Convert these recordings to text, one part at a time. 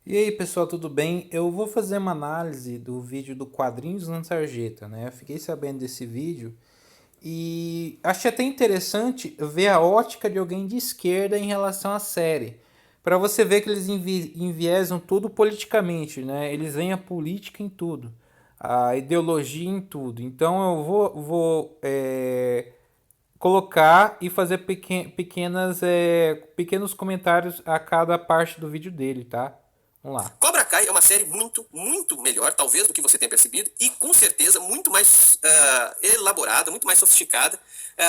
E aí, pessoal, tudo bem? Eu vou fazer uma análise do vídeo do Quadrinhos na Sarjeta, né? Eu fiquei sabendo desse vídeo e achei até interessante ver a ótica de alguém de esquerda em relação à série. Para você ver que eles enviesam tudo politicamente, né? Eles veem a política em tudo, a ideologia em tudo. Então eu vou colocar e fazer pequenos comentários a cada parte do vídeo dele, tá? Vamos lá. Cobra Kai é uma série muito, muito melhor, talvez, do que você tenha percebido, e com certeza muito mais elaborada, muito mais sofisticada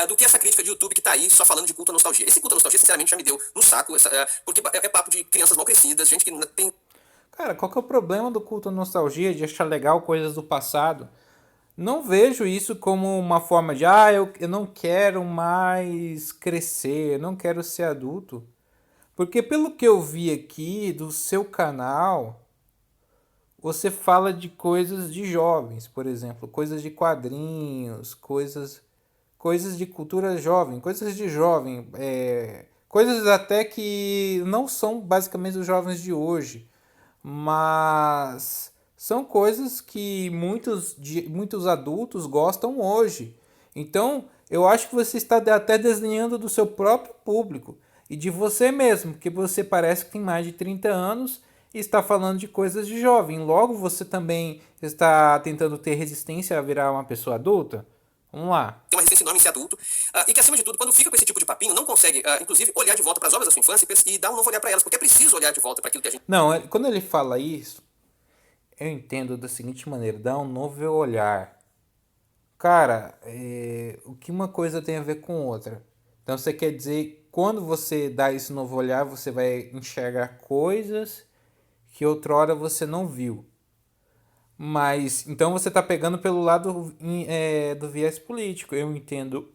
do que essa crítica de YouTube que tá aí só falando de culto à nostalgia. Esse culto à nostalgia, sinceramente, já me deu no saco, porque é papo de crianças mal crescidas, gente que tem. Cara, qual que é o problema do culto à nostalgia, de achar legal coisas do passado? Não vejo isso como uma forma de, eu não quero mais crescer, eu não quero ser adulto. Porque pelo que eu vi aqui do seu canal, você fala de coisas de jovens, por exemplo, coisas de quadrinhos, coisas de cultura jovem, coisas de jovem, coisas até que não são basicamente os jovens de hoje, mas são coisas que muitos adultos gostam hoje. Então, eu acho que você está até desdenhando do seu próprio público e de você mesmo, porque você parece que tem mais de 30 anos e está falando de coisas de jovem. Logo, você também está tentando ter resistência a virar uma pessoa adulta? Vamos lá. Tem uma resistência enorme em ser adulto, e que, acima de tudo, quando fica com esse tipo de papinho, não consegue, inclusive, olhar de volta para as obras da sua infância e dar um novo olhar para elas, porque é preciso olhar de volta para aquilo que a gente. Não, quando ele fala isso, eu entendo da seguinte maneira: dá um novo olhar. Cara, o que uma coisa tem a ver com outra? Então você quer dizer, quando você dá esse novo olhar, você vai enxergar coisas que outrora você não viu. Mas então você está pegando pelo lado do viés político. Eu entendo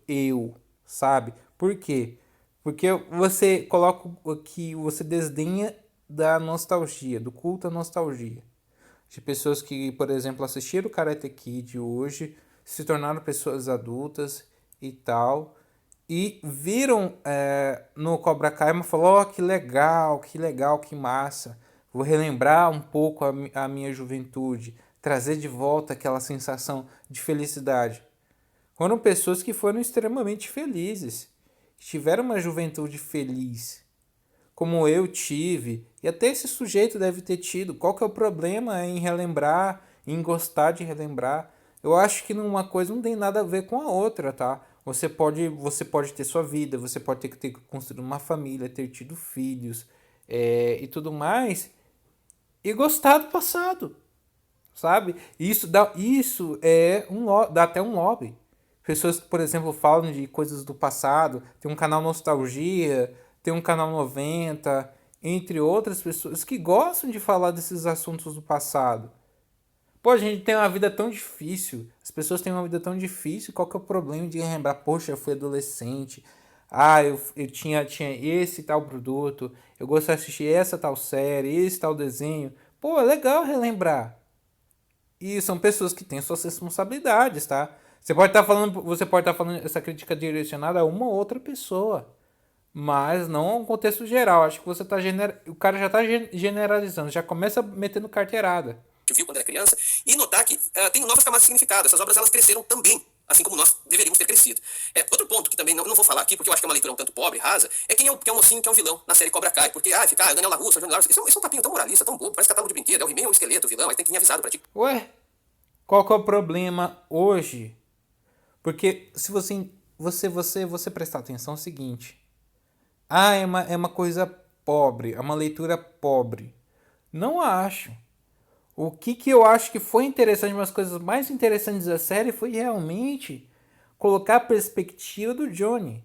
sabe? Por quê? Porque você coloca que você desdenha da nostalgia, do culto à nostalgia. De pessoas que, por exemplo, assistiram o Karate Kid hoje, se tornaram pessoas adultas e tal, e viram no Cobra Kai e falou, oh, que legal, que massa. Vou relembrar um pouco a minha juventude, trazer de volta aquela sensação de felicidade. Foram pessoas que foram extremamente felizes, que tiveram uma juventude feliz, como eu tive, e até esse sujeito deve ter tido. Qual que é o problema em relembrar, em gostar de relembrar? Eu acho que uma coisa não tem nada a ver com a outra, tá? Você pode ter sua vida, você pode ter construído uma família, ter tido filhos e tudo mais, e gostar do passado, sabe? Isso dá até um lobby. Pessoas que, por exemplo, falam de coisas do passado, tem um canal Nostalgia, tem um canal 90, entre outras pessoas que gostam de falar desses assuntos do passado. Pô, a gente tem uma vida tão difícil, as pessoas têm uma vida tão difícil, qual que é o problema de lembrar, poxa, eu fui adolescente, eu tinha esse tal produto, eu gostava de assistir essa tal série, esse tal desenho. Pô, é legal relembrar. E são pessoas que têm suas responsabilidades, tá? Você pode estar falando essa crítica direcionada a uma ou outra pessoa, mas não a um contexto geral. Acho que o cara já está generalizando, já começa metendo carteirada. Viu quando era criança, e notar que tem novas camadas de significado. Essas obras elas cresceram também, assim como nós deveríamos ter crescido. Outro ponto que também não vou falar aqui, porque eu acho que é uma leitura um tanto pobre, rasa, é quem é o mocinho que é um vilão na série Cobra Kai. Porque, fica, Daniel LaRusso, Daniel LaRusso, isso é um papinho tão moralista, tão bobo, parece catálogo de brinquedo, é o He-Man, é o esqueleto, o vilão, aí tem que vir avisado pra ti. Ué, qual que é o problema hoje? Porque se você prestar atenção é o seguinte. É uma coisa pobre, é uma leitura pobre. Não acho. O que eu acho que foi interessante, uma das coisas mais interessantes da série foi realmente colocar a perspectiva do Johnny.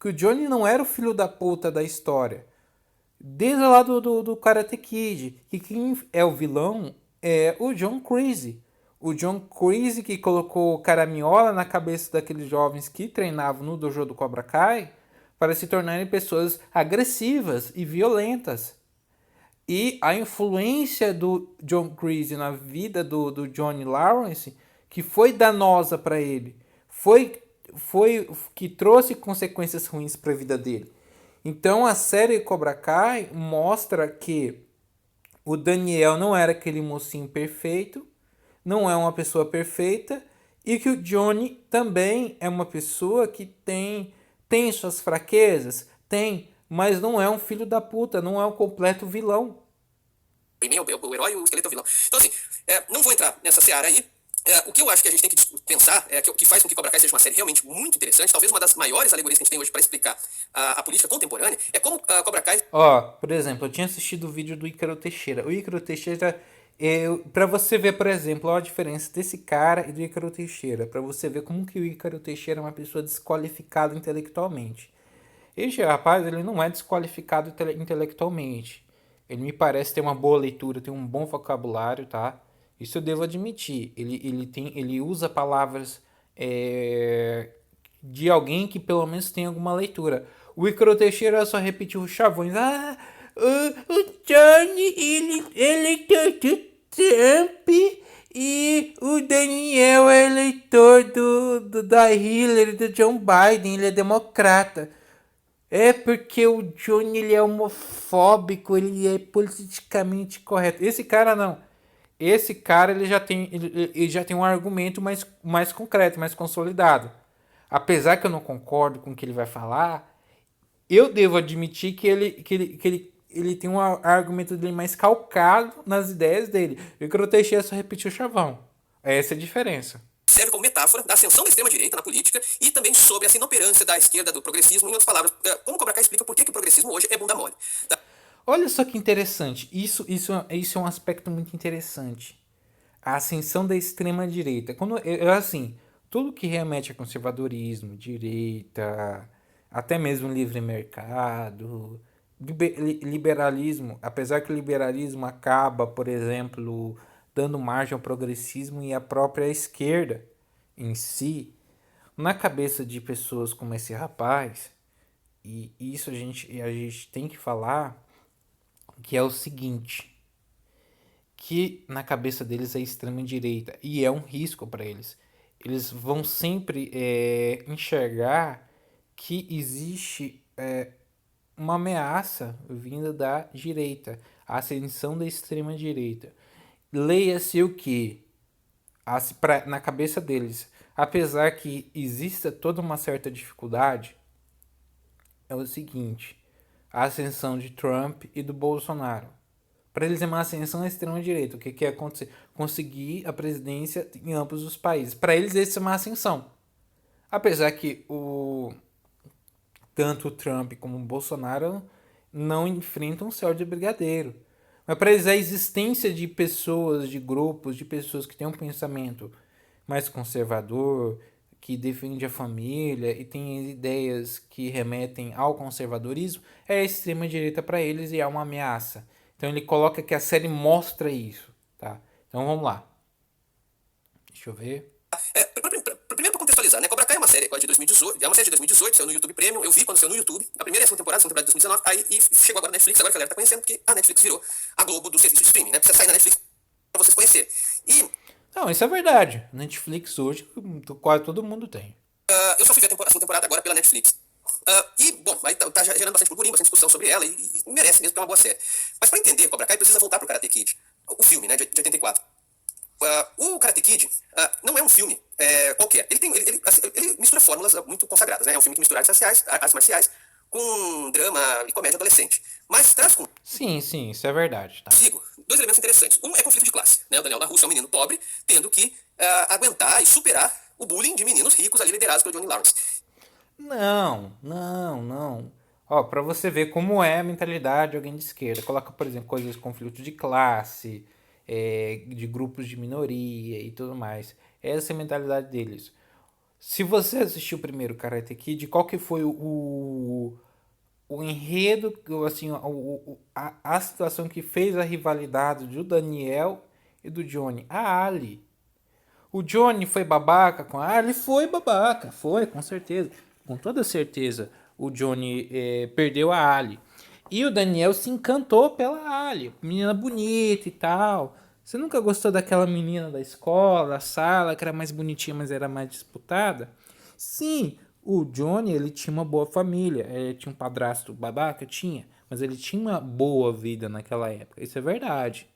Que o Johnny não era o filho da puta da história. Desde lá do Karate Kid. Que quem é o vilão é o John Crazy. O John Crazy que colocou caraminhola na cabeça daqueles jovens que treinavam no dojo do Cobra Kai para se tornarem pessoas agressivas e violentas. E a influência do John Creasy na vida do Johnny Lawrence, que foi danosa para ele, foi que trouxe consequências ruins para a vida dele. Então a série Cobra Kai mostra que O Daniel não era aquele mocinho perfeito, não é uma pessoa perfeita, e que o Johnny também é uma pessoa que tem suas fraquezas, tem, mas não é um filho da puta, não é um completo vilão. O herói e o esqueleto é o vilão. Então, assim, não vou entrar nessa seara aí. O que eu acho que a gente tem que pensar, que o que faz com que Cobra Kai seja uma série realmente muito interessante, talvez uma das maiores alegorias que a gente tem hoje para explicar a política contemporânea, é como Cobra Kai. Ó, por exemplo, eu tinha assistido o vídeo do Ícaro Teixeira. O Ícaro Teixeira, pra você ver, por exemplo, ó, a diferença desse cara e do Ícaro Teixeira, pra você ver como que o Ícaro Teixeira é uma pessoa desqualificada intelectualmente. Este rapaz, ele não é desqualificado intelectualmente. Ele me parece ter uma boa leitura, tem um bom vocabulário, tá? Isso eu devo admitir. Ele usa palavras de alguém que pelo menos tem alguma leitura. O Icaro Teixeira só repetiu os chavões. Ah, o Johnny, ele é do Trump e o Daniel é eleitor da Hillary, do John Biden, ele é democrata. É porque o Johnny ele é homofóbico, ele é politicamente correto. Esse cara não. Esse cara ele já tem um argumento mais concreto, mais consolidado. Apesar que eu não concordo com o que ele vai falar, eu devo admitir ele tem um argumento dele mais calcado nas ideias dele. E o que eu deixei é só repetir o chavão. Essa é a diferença. Serve como metáfora da ascensão da extrema-direita na política e também sobre essa inoperância da esquerda, do progressismo. Em outras palavras, como Cobra Kai explica por que o progressismo hoje é bunda mole. Tá? Olha só que interessante. Isso é um aspecto muito interessante. A ascensão da extrema-direita. Assim, tudo que remete a conservadorismo, direita, até mesmo livre mercado, liberalismo, apesar que o liberalismo acaba, por exemplo, dando margem ao progressismo e à própria esquerda em si, na cabeça de pessoas como esse rapaz, e isso a gente tem que falar, que é o seguinte, que na cabeça deles é extrema direita e é um risco para eles. Eles vão sempre enxergar que existe uma ameaça vinda da direita, a ascensão da extrema direita. Leia-se o que na cabeça deles, apesar que exista toda uma certa dificuldade, é o seguinte: a ascensão de Trump e do Bolsonaro. Para eles é uma ascensão à extrema-direita. O que é acontecer? Conseguir a presidência em ambos os países. Para eles, isso é uma ascensão. Apesar que tanto o Trump como o Bolsonaro não enfrentam o céu de brigadeiro. Mas para eles, a existência de pessoas, de grupos, de pessoas que têm um pensamento mais conservador, que defende a família e tem ideias que remetem ao conservadorismo, é a extrema-direita para eles e é uma ameaça. Então ele coloca que a série mostra isso, tá? Então vamos lá. Deixa eu ver. Primeiro para contextualizar, né? Cobra Kai é uma série de 2018, é uma série de 2018, saiu no YouTube Premium, eu vi quando saiu no YouTube, a primeira e a segunda temporada de 2019, aí e chegou agora na Netflix, agora que a galera tá conhecendo, porque a Netflix virou a Globo do serviço de streaming, né? Precisa sair na Netflix para vocês conhecerem. E Não, isso é verdade. Netflix hoje quase todo mundo tem. eu só fui ver a segunda temporada agora pela Netflix. Bom, aí tá gerando bastante burburinho, bastante discussão sobre ela e merece mesmo, porque é uma boa série. Mas para entender Cobra Kai, precisa voltar pro Karate Kid, o filme, né, de 84. O Karate Kid não é um filme qualquer. Ele mistura fórmulas muito consagradas, né? É um filme que mistura artes marciais com drama e comédia adolescente. Mas traz Sim, isso é verdade, tá? consigo dois elementos interessantes. Um é conflito de classe, né? O Daniel da Rússia é um menino pobre, tendo que aguentar e superar o bullying de meninos ricos ali liderados pelo Johnny Lawrence. Não. Ó, pra você ver como é a mentalidade de alguém de esquerda. Coloca, por exemplo, coisas de conflito de classe, de grupos de minoria e tudo mais. Essa é a mentalidade deles. Se você assistiu primeiro Karate Kid, qual que foi o enredo, assim, a situação que fez a rivalidade do Daniel e do Johnny? A Ali. O Johnny foi babaca com a Ali? Foi babaca, foi, com certeza. Com toda certeza, o Johnny perdeu a Ali. E o Daniel se encantou pela Ali, menina bonita e tal. Você nunca gostou daquela menina da escola, da sala, que era mais bonitinha, mas era mais disputada? Sim, o Johnny, ele tinha uma boa família. Ele tinha um padrasto babaca? Tinha. mas ele tinha uma boa vida naquela época. Isso é verdade.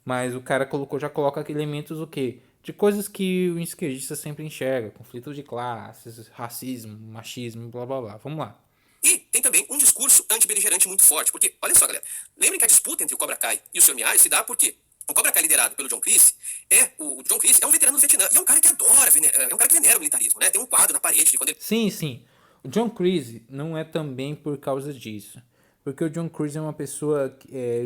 Mas o cara já coloca aqui elementos o quê? De coisas que o esquerdista sempre enxerga, conflito de classes, racismo, machismo, blá blá blá. Vamos lá. E tem também um discurso anti-beligerante muito forte, porque, olha só, galera, lembrem que a disputa entre o Cobra Kai e o Sr. Miyagi se dá porque o Cobra Kai liderado pelo John Kreese o John Kreese é um veterano do Vietnã, e é um cara que adora, é um cara que venera o militarismo, né? Tem um quadro na parede de quando ele... Sim, sim. O John Kreese não é também por causa disso. Porque o John Kreese é uma pessoa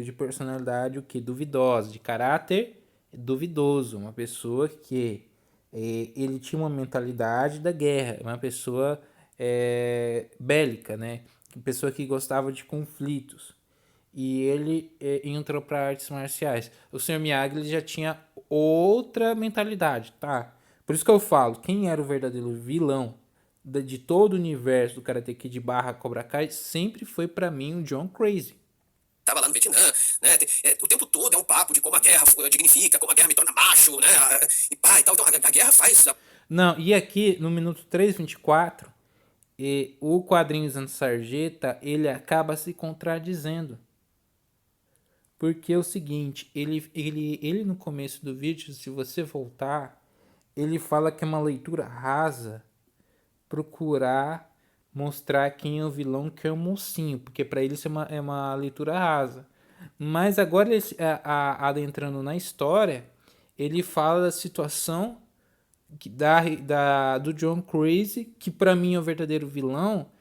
de personalidade duvidosa, de caráter duvidoso. Uma pessoa que ele tinha uma mentalidade da guerra. Uma pessoa bélica, né? Uma pessoa que gostava de conflitos. E ele entrou para artes marciais. O Sr. Miyagi ele já tinha outra mentalidade, tá? Por isso que eu falo, quem era o verdadeiro vilão de todo o universo do Karate Kid barra Cobra Kai sempre foi para mim o John Crazy. Tava lá no Vietnã, né? O tempo todo é um papo de como a guerra dignifica, como a guerra me torna macho, né? E pá, e tal. Então a guerra faz... Não, e aqui no minuto 3:24, o quadrinho Zan Sarjeta, ele acaba se contradizendo. Porque é o seguinte, ele no começo do vídeo, se você voltar, ele fala que é uma leitura rasa procurar mostrar quem é o vilão, que é o mocinho, porque para ele isso é uma leitura rasa. Mas agora, adentrando na história, ele fala da situação do John Crazy, que para mim é o verdadeiro vilão,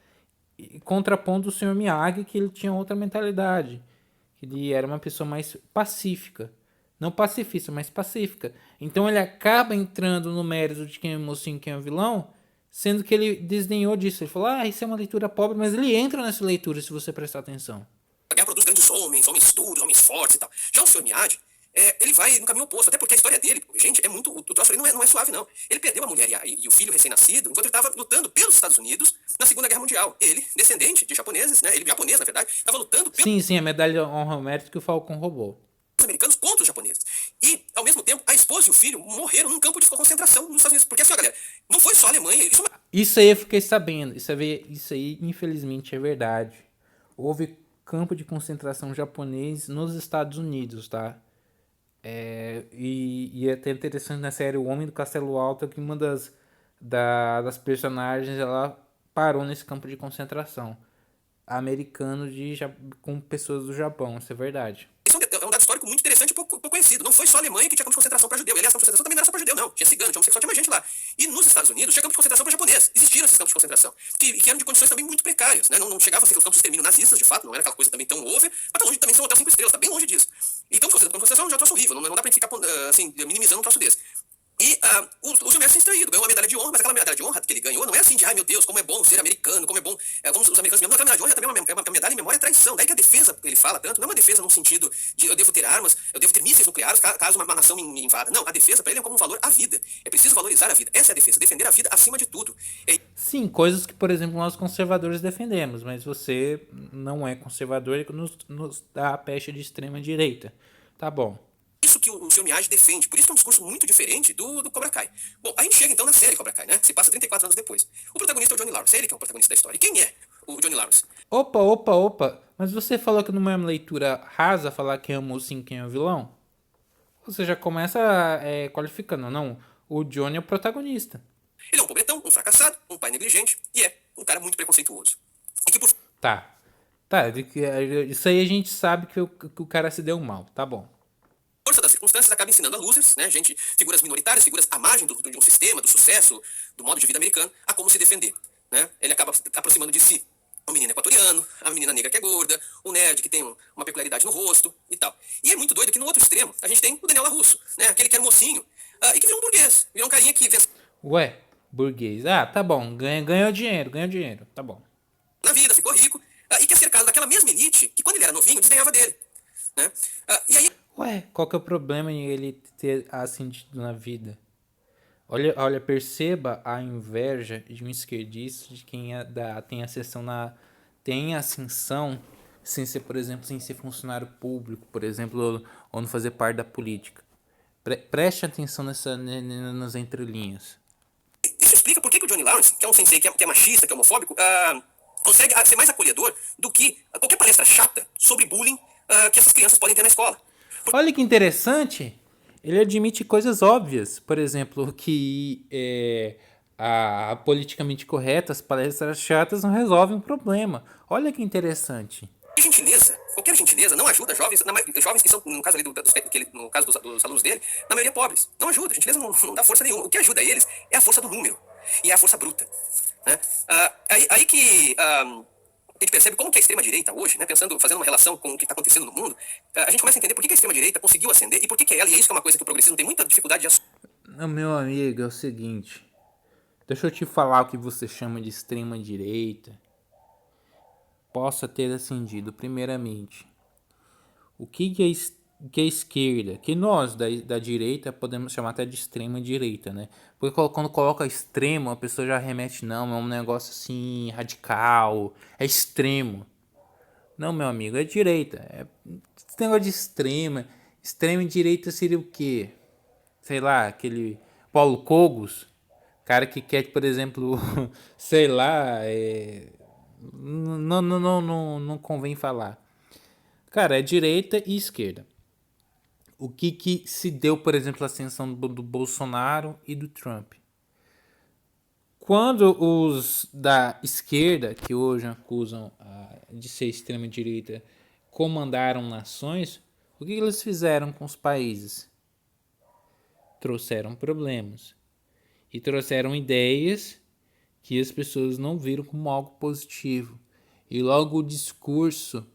contrapondo o Sr. Miyagi, que ele tinha outra mentalidade. Ele era uma pessoa mais pacífica. Não pacifista, mas pacífica. Então ele acaba entrando no mérito de quem é o mocinho e quem é o vilão, sendo que ele desdenhou disso. Ele falou, isso é uma leitura pobre, mas ele entra nessa leitura se você prestar atenção. A guerra produz grandes homens duros, homens fortes e tal. Já o Sr. Miyagi, ele vai no caminho oposto, até porque a história dele, gente, é muito... O troço ali não é suave, não. Ele perdeu a mulher e o filho recém-nascido enquanto ele estava lutando pelos Estados Unidos na Segunda Guerra Mundial. Ele, descendente de japoneses, né? Ele japonês, na verdade, estava lutando pelos... Sim, a medalha honra mérito que o Falcon roubou. Os americanos contra os japoneses. E, ao mesmo tempo, a esposa e o filho morreram num campo de concentração nos Estados Unidos. Porque assim, ó, galera, não foi só a Alemanha... Isso aí eu fiquei sabendo. Isso aí, infelizmente, é verdade. Houve campo de concentração japonês nos Estados Unidos, tá? E é até interessante na série O Homem do Castelo Alto que uma das personagens ela parou nesse campo de concentração americano com pessoas do Japão, isso é verdade. Isso é um dado histórico muito interessante e pouco conhecido. Não foi só a Alemanha que tinha campo de concentração para judeu. Aliás, campo de concentração também não era só para judeu, não. Tinha cigano, tinha homossexual, tinha mais gente lá. E nos Estados Unidos tinha campo de concentração para japonês. Existiram esses campos de concentração, que eram de condições também muito precárias. Né? Não chegava a ser aqueles campos de extermínio nazistas, de fato, não era aquela coisa também tão over, mas tá longe também são hotel 5 estrelas, tá bem longe disso. E campo de concentração já é um troço horrível, não dá pra gente ficar assim, minimizando um troço desse. E o Gilberto se extraído, ganhou uma medalha de honra, mas aquela medalha de honra que ele ganhou não é assim de, ai meu Deus, como é bom ser americano, como é bom, como os americanos mesmo. Aquela medalha de honra também é uma medalha em memória à traição. Daí que a defesa que ele fala tanto, não é uma defesa no sentido de eu devo ter armas, eu devo ter mísseis nucleares caso uma nação me invada. Não, a defesa para ele é como um valor à vida. É preciso valorizar a vida. Essa é a defesa, defender a vida acima de tudo. Sim, coisas que, por exemplo, nós conservadores defendemos, mas você não é conservador e nos dá a pecha de extrema direita. Tá bom. Isso que o Sr. Miyagi defende. Por isso que é um discurso muito diferente do Cobra Kai. Bom, a gente chega então na série Cobra Kai, né? Que se passa 34 anos depois. O protagonista é o Johnny Lawrence. Ele que é o protagonista da história. E quem é o Johnny Lawrence? Opa. Mas você falou que não é uma leitura rasa falar quem é o mocinho e quem é o vilão? Você já começa qualificando, não? O Johnny é o protagonista. Ele é um pobretão, um fracassado, um pai negligente e é um cara muito preconceituoso. E que por... Tá, isso aí a gente sabe que o cara se deu mal, tá bom. Força das circunstâncias acaba ensinando a losers, né, gente, figuras minoritárias, figuras à margem de um sistema, do sucesso, do modo de vida americano, a como se defender, né? Ele acaba aproximando de si o menino equatoriano, a menina negra que é gorda, o nerd que tem uma peculiaridade no rosto e tal. E é muito doido que no outro extremo a gente tem o Daniel LaRusso, né, aquele que era mocinho e que virou um burguês, virou um carinha que Ué, burguês. Tá bom, ganhou dinheiro, tá bom. Na vida, ficou rico e que é cercado daquela mesma elite que quando ele era novinho desdenhava dele, né? E aí Ué, qual que é o problema em ele ter ascendido na vida? Olha, perceba a inveja de um esquerdista de quem tem tem ascensão sem ser, por exemplo, sem ser funcionário público, por exemplo, ou não fazer parte da política. Preste atenção nas entrelinhas. isso explica por que o Johnny Lawrence, que é um sensei que é machista, que é homofóbico, consegue ser mais acolhedor do que qualquer palestra chata sobre bullying que essas crianças podem ter na escola. Olha que interessante. Ele admite coisas óbvias. Por exemplo, que a politicamente correta, as palestras chatas não resolvem o problema. Olha que interessante. Gentileza, qualquer gentileza não ajuda jovens, jovens que são, no caso, ali no caso dos alunos dele, na maioria pobres. Não ajuda, gentileza não dá força nenhuma. O que ajuda eles é a força do número e é a força bruta. Né? Aí que a gente percebe como que a extrema-direita hoje, né, fazendo uma relação com o que está acontecendo no mundo, a gente começa a entender por que a extrema-direita conseguiu ascender e por que ela, e é isso que é uma coisa que o progressismo tem muita dificuldade de assumir. Meu amigo, é o seguinte. Deixa eu te falar o que você chama de extrema direita. Possa ter ascendido, primeiramente. O que é esquerda? Que nós, da direita, podemos chamar até de extrema direita, né? Porque quando coloca extremo, a pessoa já remete, não, é um negócio assim, radical, é extremo. Não, meu amigo, é direita. Esse negócio de extrema. Extrema direita seria o quê? Sei lá, aquele Paulo Cogos, cara que quer, por exemplo, sei lá, não convém falar. Cara, é direita e esquerda. O que se deu, por exemplo, a ascensão do Bolsonaro e do Trump? Quando os da esquerda, que hoje acusam de ser extrema-direita, comandaram nações, o que eles fizeram com os países? Trouxeram problemas. E trouxeram ideias que as pessoas não viram como algo positivo. E logo o discurso,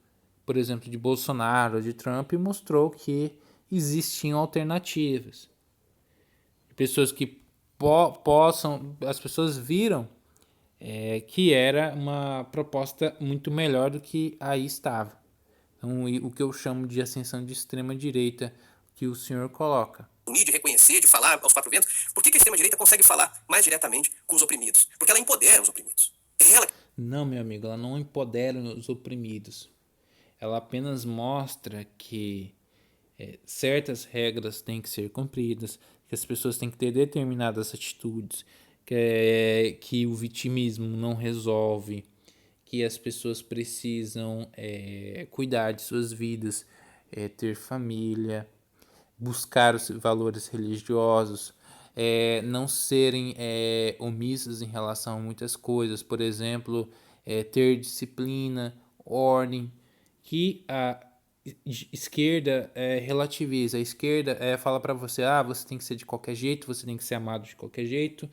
por exemplo, de Bolsonaro, de Trump, mostrou que existiam alternativas. Pessoas que possam, as pessoas viram que era uma proposta muito melhor do que aí estava. Então, o que eu chamo de ascensão de extrema direita que o senhor coloca. De reconhecer, de falar aos quatro ventos, por que a extrema-direita consegue falar mais diretamente com os oprimidos? Porque ela empodera os oprimidos. É ela. Não, meu amigo, ela não empodera os oprimidos. Ela apenas mostra que certas regras têm que ser cumpridas, que as pessoas têm que ter determinadas atitudes, que o vitimismo não resolve, que as pessoas precisam cuidar de suas vidas, ter família, buscar os valores religiosos, não serem omissos em relação a muitas coisas, por exemplo, ter disciplina, ordem, que a esquerda relativiza. A esquerda fala para você, você tem que ser de qualquer jeito, você tem que ser amado de qualquer jeito,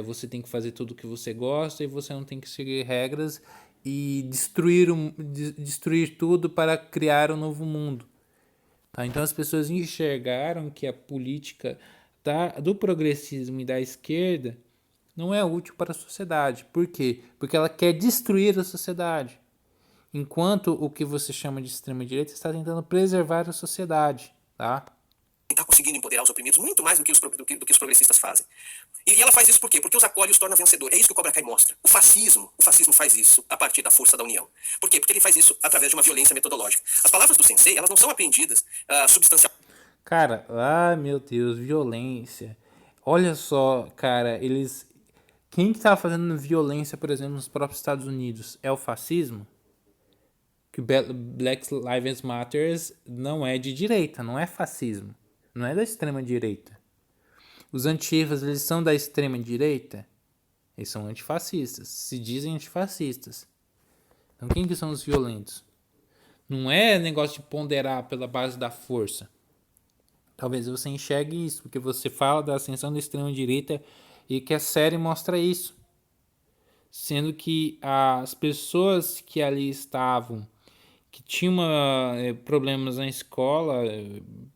você tem que fazer tudo o que você gosta e você não tem que seguir regras e destruir tudo para criar um novo mundo. Tá? Então as pessoas enxergaram que a política do progressismo e da esquerda não é útil para a sociedade. Por quê? Porque ela quer destruir a sociedade. Enquanto o que você chama de extrema-direita está tentando preservar a sociedade. Tá? Está conseguindo empoderar os oprimidos muito mais do que os progressistas fazem. E ela faz isso por quê? Porque os acolhe e os torna vencedor. É isso que o Cobra Kai mostra. O fascismo faz isso a partir da força da união. Por quê? Porque ele faz isso através de uma violência metodológica. As palavras do sensei, elas não são aprendidas substancialmente. Cara, meu Deus, violência. Olha só, cara, eles. Quem que tá fazendo violência, por exemplo, nos próprios Estados Unidos? É o fascismo? Que Black Lives Matter não é de direita, não é fascismo. Não é da extrema direita. Os antifas, eles são da extrema direita? Eles são antifascistas. Se dizem antifascistas. Então quem que são os violentos? Não é negócio de ponderar pela base da força. Talvez você enxergue isso, porque você fala da ascensão da extrema-direita e que a série mostra isso. Sendo que as pessoas que ali estavam, que tinham problemas na escola,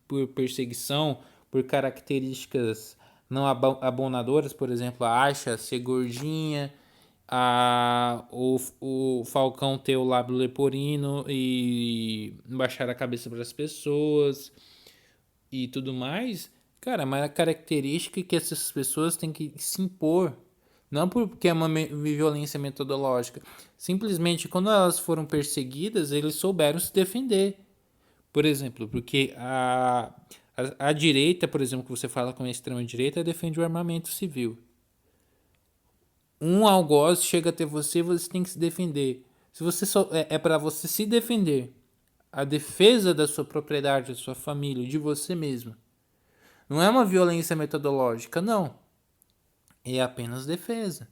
por perseguição, por características não abonadoras, por exemplo, a Aisha ser gordinha, o Falcão ter o lábio leporino e baixar a cabeça para as pessoas e tudo mais, cara, é uma característica que essas pessoas têm que se impor. Não porque é uma violência metodológica. Simplesmente, quando elas foram perseguidas, eles souberam se defender. Por exemplo, porque a direita, por exemplo, que você fala com a extrema-direita, defende o armamento civil. Um algoz chega até você, você tem que se defender. Se você só é para você se defender, a defesa da sua propriedade, da sua família, de você mesmo. Não é uma violência metodológica, não. É apenas defesa.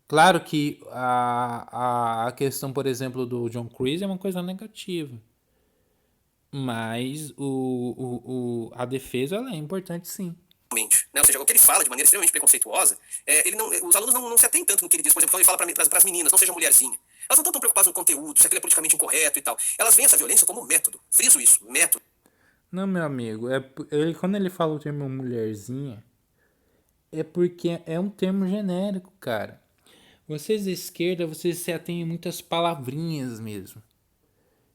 Claro que a questão, por exemplo, do John Creasy é uma coisa negativa. Mas a defesa ela é importante, sim. Né? Ou seja, o que ele fala de maneira extremamente preconceituosa, ele não, os alunos não se atêm tanto no que ele diz. Por exemplo, quando ele fala para as meninas, não seja mulherzinha. Elas não estão tão preocupadas no conteúdo, se aquilo é politicamente incorreto e tal. Elas veem essa violência como método. Friso isso, método. Não, meu amigo, quando ele fala o termo mulherzinha, é porque é um termo genérico, cara. Vocês da esquerda, vocês se atêm em muitas palavrinhas mesmo.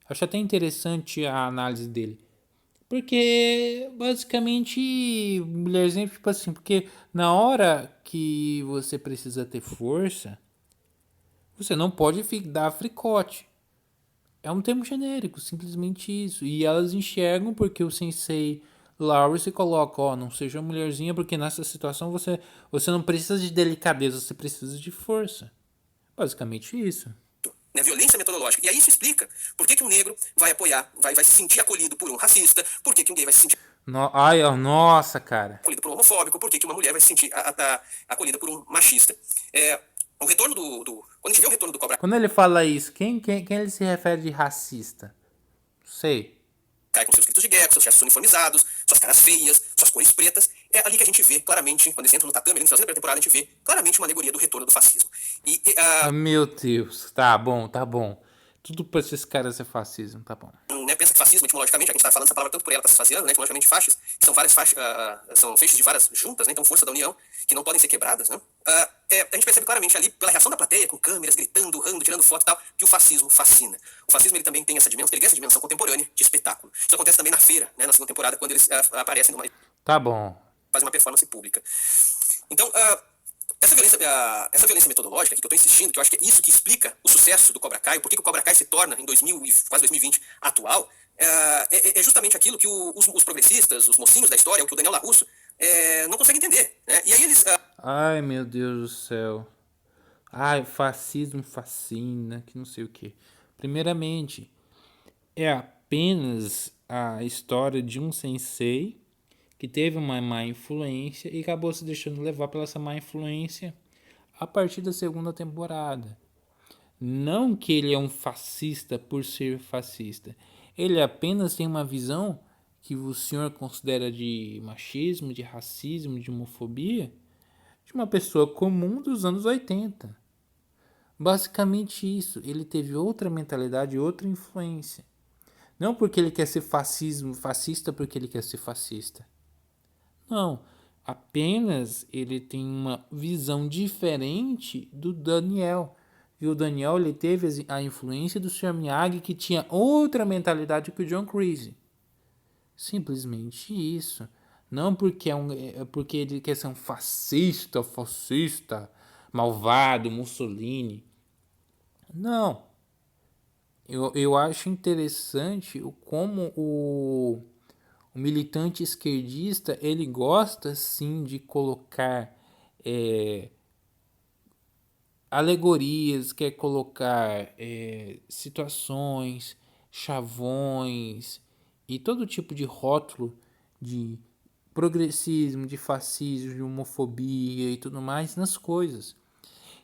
Acho até interessante a análise dele. Porque, basicamente, mulherzinha, tipo assim, porque na hora que você precisa ter força, você não pode dar fricote. É um termo genérico, simplesmente isso. E elas enxergam porque o sensei Lowry se coloca, ó, não seja mulherzinha, porque nessa situação você não precisa de delicadeza, você precisa de força. Basicamente isso. Né? Violência metodológica. E aí isso explica por que, que um negro vai apoiar, vai se sentir acolhido por um racista, por que, que um gay vai se sentir Ai, ó, nossa, cara. acolhido por um homofóbico, por que, que uma mulher vai se sentir acolhida por um machista. O retorno quando a gente vê o retorno do Cobra Quando ele fala isso, quem ele se refere de racista? Não sei. Kai com seus gritos de guerra, com seus gestos uniformizados, suas caras feias, suas cores pretas, é ali que a gente vê claramente, quando eles entram no tatame, ali no finalzinho da primeira temporada, a gente vê claramente uma alegoria do retorno do fascismo. Ah, meu Deus. Tá bom, tá bom. Tudo pra esses caras é fascismo, tá bom. Né, pensa que fascismo, etimologicamente, já que a gente está falando essa palavra tanto por ela parafraseando, né, etimologicamente faixas, são várias são feixes de várias juntas, né, então força da união, que não podem ser quebradas, né? A gente percebe claramente ali, pela reação da plateia, com câmeras, gritando, urrando, tirando foto e tal, que o fascismo fascina. O fascismo ele também tem essa dimensão, ele ganha essa dimensão contemporânea de espetáculo. Isso acontece também na feira, né, na segunda temporada, quando eles aparecem Tá bom. fazem uma performance pública. Então, essa violência metodológica que eu estou insistindo, que eu acho que é isso que explica o sucesso do Cobra Kai, por que o Cobra Kai se torna, em 2000 e quase 2020, atual, é justamente aquilo que os progressistas, os mocinhos da história, o que o Daniel LaRusso não consegue entender. Né? E aí eles... Ai, meu Deus do céu. Ai, fascismo fascina, que não sei o que. Primeiramente, é apenas a história de um sensei que teve uma má influência e acabou se deixando levar pela essa má influência a partir da segunda temporada. Não que ele é um fascista por ser fascista. Ele apenas tem uma visão que o senhor considera de machismo, de racismo, de homofobia, de uma pessoa comum dos anos 80. Basicamente isso. Ele teve outra mentalidade, outra influência. Não porque ele quer ser fascista porque ele quer ser fascista. Não. Apenas ele tem uma visão diferente do Daniel. E o Daniel ele teve a influência do Sr. Miyagi, que tinha outra mentalidade que o John Creasy. Simplesmente isso. Não porque, porque ele quer ser um fascista, malvado, Mussolini. Não. Eu acho interessante como o militante esquerdista ele gosta sim de colocar alegorias, quer colocar situações, chavões e todo tipo de rótulo de progressismo, de fascismo, de homofobia e tudo mais nas coisas.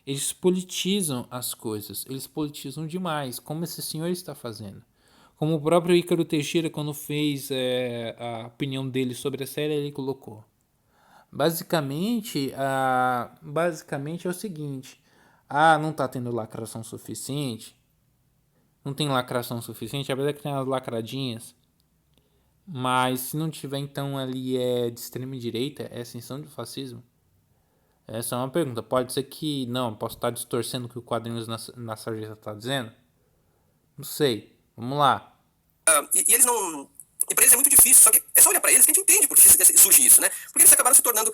Eles politizam as coisas, eles politizam demais, como esse senhor está fazendo. Como o próprio Ícaro Teixeira, quando fez a opinião dele sobre a série, ele colocou. Basicamente é o seguinte: não tá tendo lacração suficiente. Não tem lacração suficiente, apesar que tem as lacradinhas. Mas se não tiver, então ali é de extrema direita, é ascensão do fascismo. Essa é uma pergunta. Pode ser que não, posso estar distorcendo o que o quadrinhos na sarjeta está dizendo. Não sei. Vamos lá. E eles não... E para eles é muito difícil, só que é só olhar para eles que a gente entende por que surge isso, né? Porque eles acabaram se tornando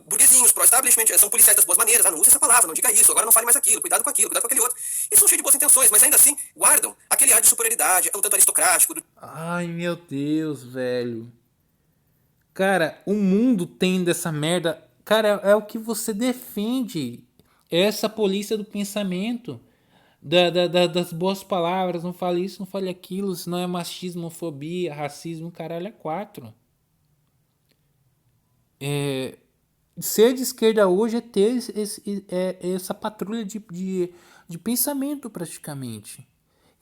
burguesinhos, pro-establishment, são policiais das boas maneiras, não use essa palavra, não diga isso, agora não fale mais aquilo, cuidado com aquele outro. E são cheios de boas intenções, mas ainda assim guardam aquele ar de superioridade, é um tanto aristocrático. Ai, meu Deus, velho. Cara, o mundo tem dessa merda. Cara, é o que você defende. Essa polícia do pensamento, das boas palavras, não fale isso, não fale aquilo, senão é machismo, homofobia, racismo, caralho, é quatro. Ser de esquerda hoje é ter essa patrulha de pensamento, praticamente.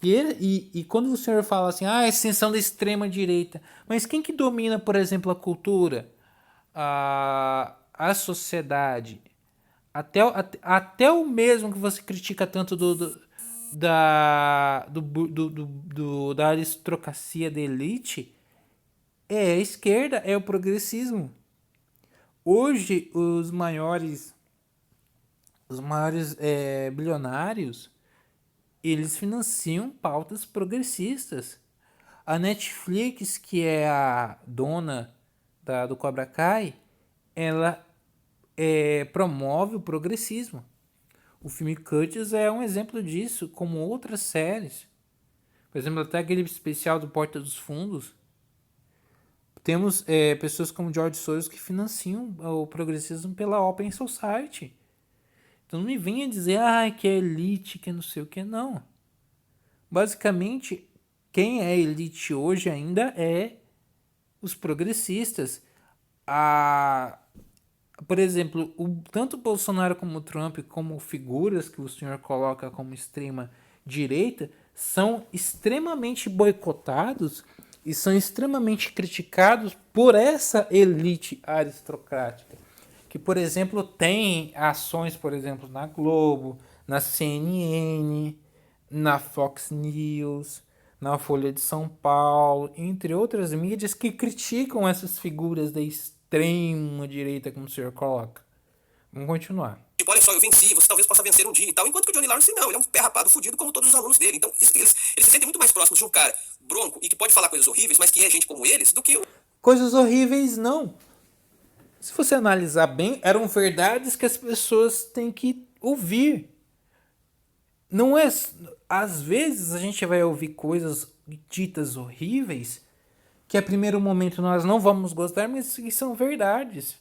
E quando o senhor fala assim, ah, extensão da extrema direita, mas quem que domina, por exemplo, a cultura, a sociedade, até o mesmo que você critica tanto da aristocracia da elite, é a esquerda, é o progressismo. Hoje, os maiores bilionários, eles financiam pautas progressistas. A Netflix, que é a dona do Cobra Kai, ela promove o progressismo. O filme Cuts é um exemplo disso, como outras séries. Por exemplo, até aquele especial do Porta dos Fundos. Temos pessoas como George Soros que financiam o progressismo pela Open Society. Então não me venha dizer que é elite, que é não sei o que, não. Basicamente, quem é elite hoje ainda é os progressistas. Por exemplo, tanto o Bolsonaro como o Trump, como figuras que o senhor coloca como extrema direita, são extremamente boicotados e são extremamente criticados por essa elite aristocrática. Que, por exemplo, tem ações, por exemplo, na Globo, na CNN, na Fox News, na Folha de São Paulo, entre outras mídias que criticam essas figuras da extrema direita, como o senhor coloca. Vamos continuar. Tipo, olha só, eu venci, você talvez possa vencer um dia e tal. Enquanto que o Johnny Lawrence não, ele é um pé rapado fudido como todos os alunos dele. Então, eles se sentem muito mais próximos de um cara bronco e que pode falar coisas horríveis, mas que é gente como eles, do que o... Coisas horríveis, não. Se você analisar bem, eram verdades que as pessoas têm que ouvir. Não é. Às vezes a gente vai ouvir coisas ditas horríveis que a primeiro momento nós não vamos gostar, mas que são verdades.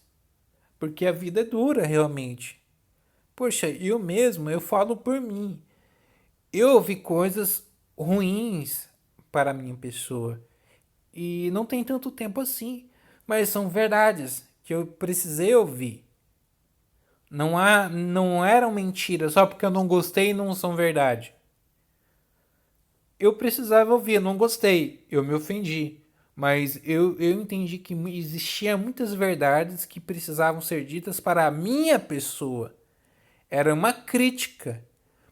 Porque a vida é dura, realmente. Poxa, eu falo por mim. Eu ouvi coisas ruins para a minha pessoa. E não tem tanto tempo assim. Mas são verdades que eu precisei ouvir. Não eram mentiras, só porque eu não gostei e não são verdade. Eu precisava ouvir, eu não gostei, eu me ofendi. Mas eu entendi que existia muitas verdades que precisavam ser ditas para a minha pessoa. Era uma crítica.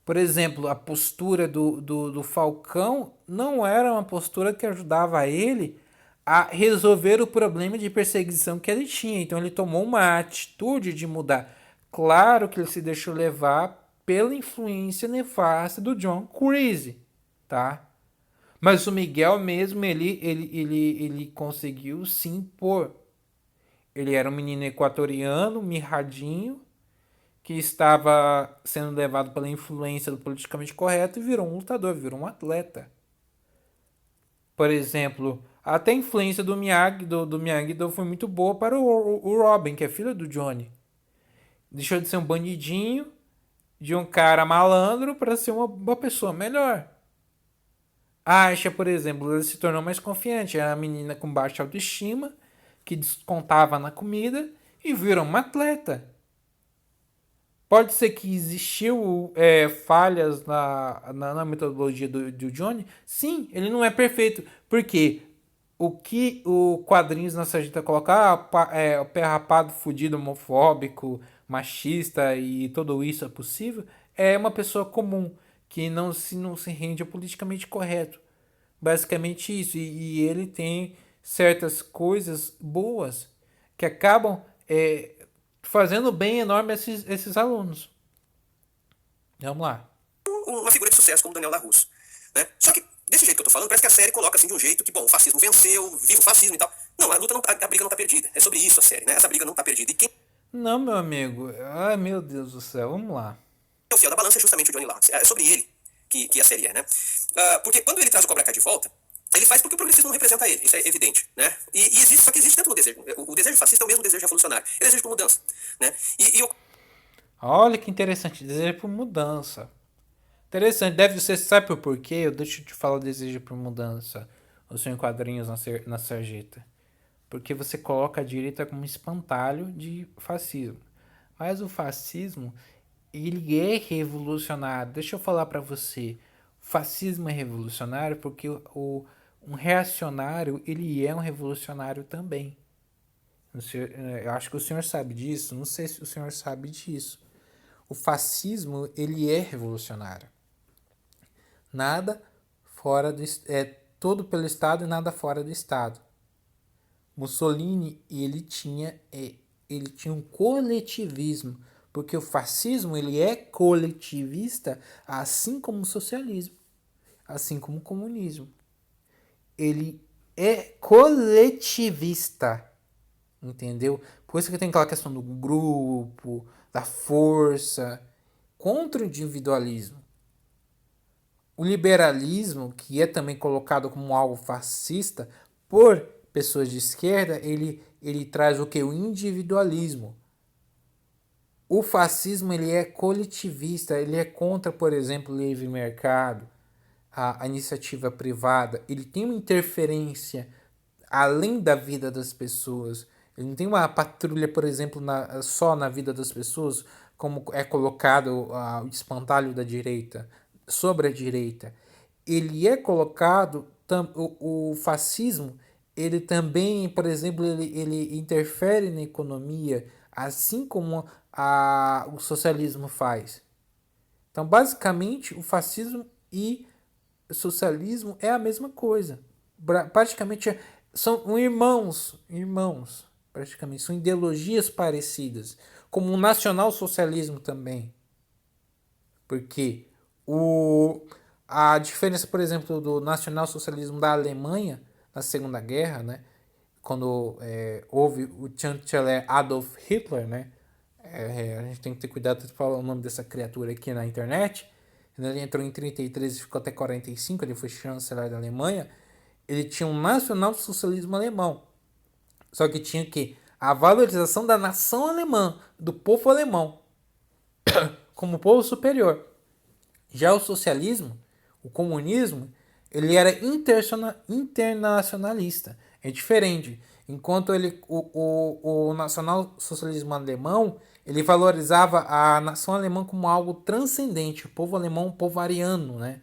Por exemplo, a postura do Falcão não era uma postura que ajudava ele a resolver o problema de perseguição que ele tinha. Então ele tomou uma atitude de mudar. Claro que ele se deixou levar pela influência nefasta do John Creasy, tá? Mas o Miguel mesmo, ele conseguiu se impor. Ele era um menino equatoriano, mirradinho, que estava sendo levado pela influência do politicamente correto e virou um lutador, virou um atleta. Por exemplo, até a influência do Miyagi-Do foi muito boa para o Robin, que é filho do Johnny. Deixou de ser um bandidinho, de um cara malandro, para ser uma pessoa melhor. A Aisha, por exemplo, ela se tornou mais confiante. Era uma menina com baixa autoestima, que descontava na comida e virou uma atleta. Pode ser que existiu falhas na metodologia do Johnny. Sim, ele não é perfeito. Porque o que o quadrinhos na Sarjeta colocar o pé rapado, fudido, homofóbico, machista e tudo isso é possível, é uma pessoa comum que não se rende ao politicamente correto. Basicamente isso. E ele tem certas coisas boas que acabam fazendo bem enorme esses alunos. Vamos lá. uma figura de sucesso como Daniel LaRusso. Né? Só que, desse jeito que eu tô falando, parece que a série coloca assim de um jeito que, bom, o fascismo venceu, viva o fascismo e tal. Não, a briga não tá perdida. É sobre isso a série, né? Essa briga não tá perdida. E quem Não, meu amigo. Ai, meu Deus do céu. Vamos lá. é o fiel da balança é justamente o Johnny Lawrence. É sobre ele que a série é, né? Porque quando ele traz o Cobra Kai de volta, ele faz porque o progressismo não representa ele, isso é evidente, né? Só que existe dentro do desejo. O desejo fascista é o mesmo desejo revolucionário. É desejo por mudança, né? Olha que interessante, desejo por mudança. Interessante, deve ser, sabe o porquê? Eu deixo de falar o desejo por mudança, o seu em quadrinhos na sarjeta. Porque você coloca a direita como espantalho de fascismo. Mas o fascismo, ele é revolucionário. Deixa eu falar para você. O fascismo é revolucionário porque um reacionário, ele é um revolucionário também. Eu acho que o senhor sabe disso. Não sei se o senhor sabe disso. O fascismo, ele é revolucionário. Nada fora do é todo pelo Estado e nada fora do Estado. Mussolini ele tinha um coletivismo, porque o fascismo ele é coletivista, assim como o socialismo, assim como o comunismo. Ele é coletivista, entendeu? Por isso que tem aquela questão do grupo, da força, contra o individualismo. O liberalismo, que é também colocado como algo fascista por pessoas de esquerda, ele traz o que? O individualismo. O fascismo ele é coletivista, ele é contra, por exemplo, o livre mercado, a iniciativa privada. Ele tem uma interferência além da vida das pessoas. Ele não tem uma patrulha, por exemplo, só na vida das pessoas, como é colocado o espantalho da direita, sobre a direita. Ele é colocado, o fascismo, ele também, por exemplo, ele interfere na economia, assim como o socialismo faz. Então, basicamente, o fascismo e o socialismo é a mesma coisa. Praticamente são irmãos, praticamente são ideologias parecidas, como o nacional-socialismo também. Porque a diferença, por exemplo, do nacional-socialismo da Alemanha na Segunda Guerra, né, quando houve o chanceler Adolf Hitler, né, a gente tem que ter cuidado de falar o nome dessa criatura aqui na internet. Ele entrou em 33 e ficou até 45, ele foi chanceler da Alemanha. Ele tinha um nacional-socialismo alemão. Só que tinha que a valorização da nação alemã, do povo alemão, como povo superior. Já o socialismo, o comunismo, ele era internacionalista. É diferente. Enquanto o nacional-socialismo alemão, ele valorizava a nação alemã como algo transcendente. O povo alemão, um povo ariano, né?